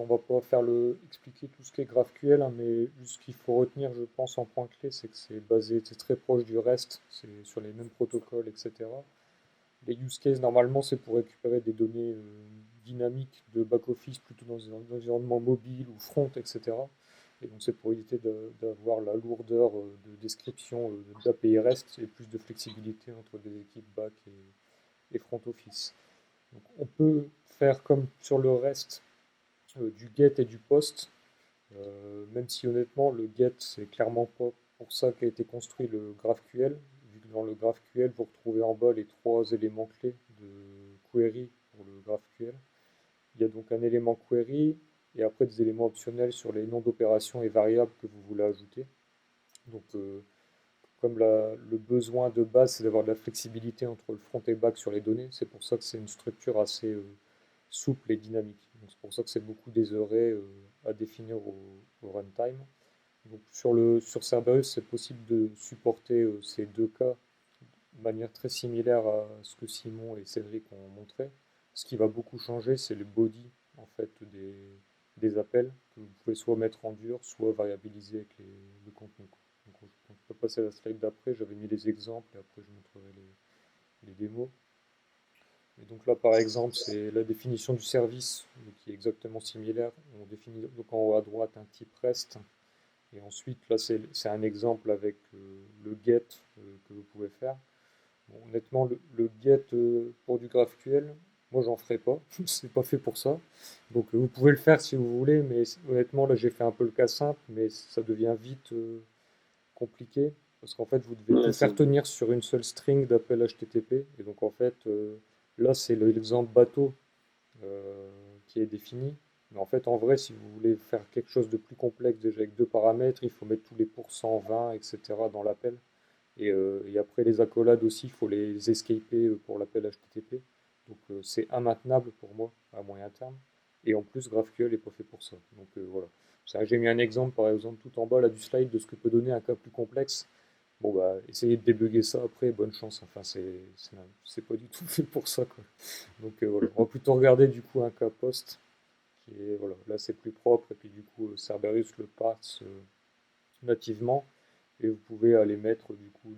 on va pas faire expliquer tout ce qui est GraphQL, hein, mais juste ce qu'il faut retenir, je pense, en point clé, c'est que c'est très proche du REST, c'est sur les mêmes protocoles, etc. Les use cases, normalement, c'est pour récupérer des données dynamiques de back-office plutôt dans un environnement mobile ou front, etc. Et donc, c'est pour éviter d'avoir la lourdeur de description d'API REST et plus de flexibilité entre des équipes back et front office. Donc, on peut faire comme sur le REST du get et du post, même si honnêtement, le get, c'est clairement pas pour ça qu'a été construit le GraphQL, vu que dans le GraphQL, vous retrouvez en bas les trois éléments clés de query pour le GraphQL. Il y a donc un élément query et après des éléments optionnels sur les noms d'opérations et variables que vous voulez ajouter. Donc, comme le besoin de base, c'est d'avoir de la flexibilité entre le front et back sur les données, c'est pour ça que c'est une structure assez souple et dynamique. Donc, c'est pour ça que c'est beaucoup des arrays à définir au runtime. Donc, sur Cerberus, c'est possible de supporter ces deux cas de manière très similaire à ce que Simon et Cédric ont montré. Ce qui va beaucoup changer, c'est le body en fait, des appels que vous pouvez soit mettre en dur, soit variabiliser avec le contenu. Donc, on peut passer à la slide d'après. J'avais mis les exemples et après je montrerai les démos. Et donc là, par exemple, c'est la définition du service qui est exactement similaire. On définit donc en haut à droite un type REST. Et ensuite, là, c'est un exemple avec le get que vous pouvez faire. Bon, honnêtement, le get pour du GraphQL, moi, j'en ferai pas. C'est pas fait pour ça. Donc, vous pouvez le faire si vous voulez, mais honnêtement, là, j'ai fait un peu le cas simple, mais ça devient vite compliqué. Parce qu'en fait, vous devez tout Ouais, faire tenir sur une seule string d'appel HTTP. Et donc, en fait, là, c'est l'exemple bateau qui est défini. Mais en fait, en vrai, si vous voulez faire quelque chose de plus complexe, déjà avec deux paramètres, il faut mettre tous les pourcents 20, etc. dans l'appel. Et après, les accolades aussi, il faut les escaper pour l'appel HTTP. Donc, c'est immaintenable pour moi à moyen terme. Et en plus, GraphQL n'est pas fait pour ça. Donc, voilà. J'ai mis un exemple, par exemple, tout en bas là, du slide de ce que peut donner un cas plus complexe. Bon, bah, essayez de débugger ça après, bonne chance. Enfin, c'est pas du tout fait pour ça, quoi. Donc, voilà. On va plutôt regarder du coup un cas post qui est, voilà, là c'est plus propre. Et puis, du coup, Cerberus le parse nativement. Et vous pouvez aller mettre du coup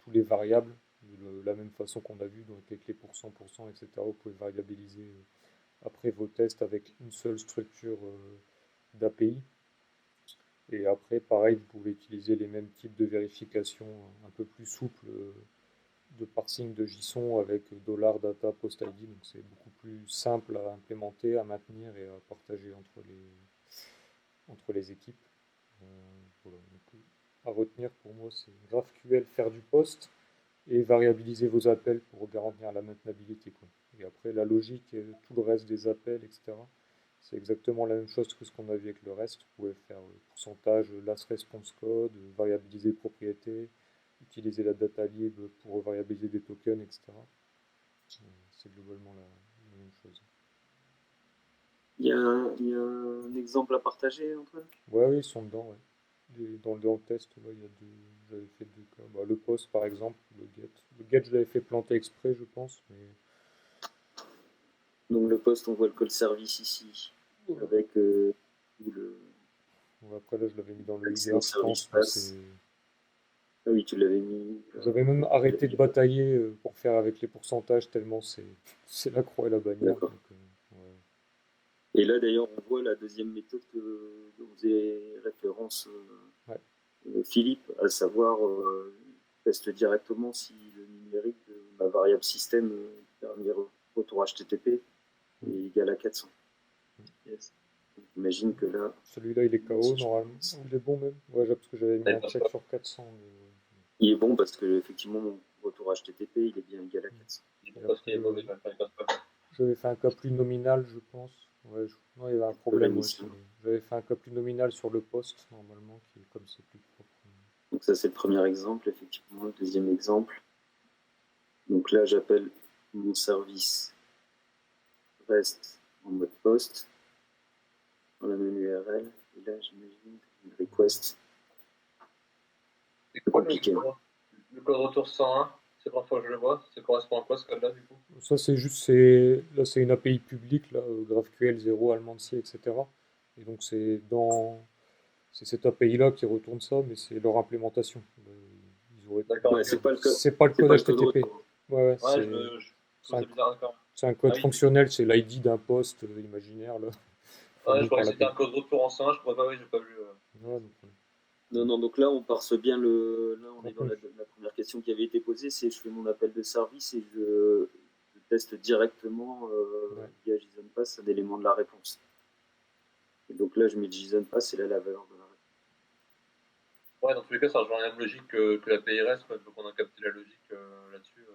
tous les variables de la même façon qu'on a vu, donc avec les pourcents, etc. Vous pouvez variabiliser après vos tests avec une seule structure d'API. Et après, pareil, vous pouvez utiliser les mêmes types de vérification un peu plus souples de parsing de JSON avec $data post ID. Donc c'est beaucoup plus simple à implémenter, à maintenir et à partager entre les équipes. Euh, voilà. Donc, à retenir pour moi, c'est GraphQL, faire du post et variabiliser vos appels pour garantir la maintenabilité, quoi. Et après, la logique et tout le reste des appels, etc., c'est exactement la même chose que ce qu'on a vu avec le reste. Vous pouvez faire pourcentage, last response code, variabiliser propriétés, utiliser la data lib pour variabiliser des tokens, etc. C'est globalement la même chose. il y a un exemple à partager, Antoine? Ouais, oui, ils sont dedans, ouais. Dans le test, là, j'avais fait deux cas. Bah, le post, par exemple, le get. Le get, je l'avais fait planter exprès, je pense, mais Donc le poste, on voit le call service ici, voilà. avec le Bon, après, là, je l'avais mis dans le l'accès au leader, je service pense, mais pass. Ah oui, tu l'avais mis. j'avais même arrêté de batailler pour faire avec les pourcentages, tellement c'est la croix et la bannière. D'accord. Donc, ouais. Et là, d'ailleurs, on voit la deuxième méthode dont vous avez référence, Ouais. Philippe, à savoir teste directement si le numérique de ma variable système dernier retour HTTP Mm. est égal à 400. Yes. Donc, j'imagine que là, Celui-là, il est moi, KO si je normalement. commence, Il est bon même. Ouais, parce que j'avais mis un check sur 400. il est bon parce que effectivement mon retour HTTP il est bien égal à Mm. 400. Et après, j'avais fait un cas plus nominal, je pense. Ouais, non, il y avait un problème, Problème ouais, ici. j'avais fait un cas plus nominal sur le poste, normalement, qui comme c'est plus propre. Donc ça c'est le premier exemple, effectivement. Le deuxième exemple. Donc là j'appelle mon service REST en mode post dans la même URL. Et là j'imagine une request. C'est C'est quoi compliqué. le code retour 101? C'est la première fois que je le vois. Ça correspond à quoi ce code-là du coup? Ça, là, c'est une API publique, là, GraphQL 0, Almancy, etc. Et donc c'est cette API-là qui retourne ça, mais c'est leur implémentation. D'accord, Ouais, ok. C'est pas le c'est code pas le code HTTP. retour. Ouais, ouais, Ouais, je c'est trouve un, ça bizarre, d'accord. c'est un code Ah oui, fonctionnel, c'est l'ID d'un poste imaginaire là, ouais, je fourni croyais par que c'était l'API. un code retour en C1, je crois pas, oui, j'ai pas vu. Ouais, donc, Non, non, donc là, on parse bien Là, on est dans contenu. la première question qui avait été posée, c'est je fais mon appel de service et je teste directement Ouais. via JSON-Pass un élément de la réponse. Et donc là, je mets JSON-Pass et là, la valeur de la réponse. Ouais, dans tous les cas, ça rejoint la même logique que la PRS, quoi, donc on a capté la logique là-dessus.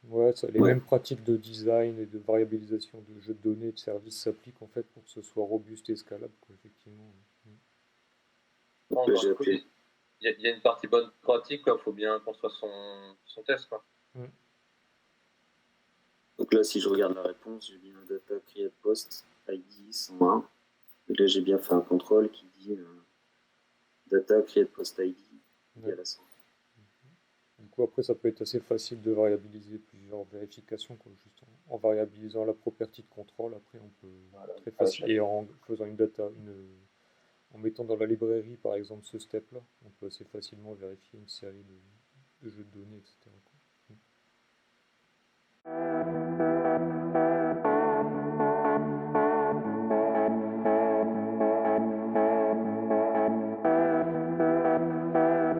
Ouais, ça, les Ouais. mêmes pratiques de design et de variabilisation de jeux de données et de services s'appliquent en fait pour que ce soit robuste et scalable, quoi, effectivement. Donc Bon, là, donc, j'ai du coup, appelé. il y a une partie bonne pratique, il faut bien construire son test, quoi. Mm. Donc là, si je regarde la réponse, j'ai bien data create post ID 101. Et là, j'ai bien fait un contrôle qui dit data create post ID Ouais. égale à 100. Du coup, après, ça peut être assez facile de variabiliser plusieurs vérifications, quoi, juste en variabilisant la property de contrôle. Après, on peut Voilà. très Ah, facile et en faisant en mettant dans la librairie, par exemple, ce step-là, on peut assez facilement vérifier une série de jeux de données, etc., quoi.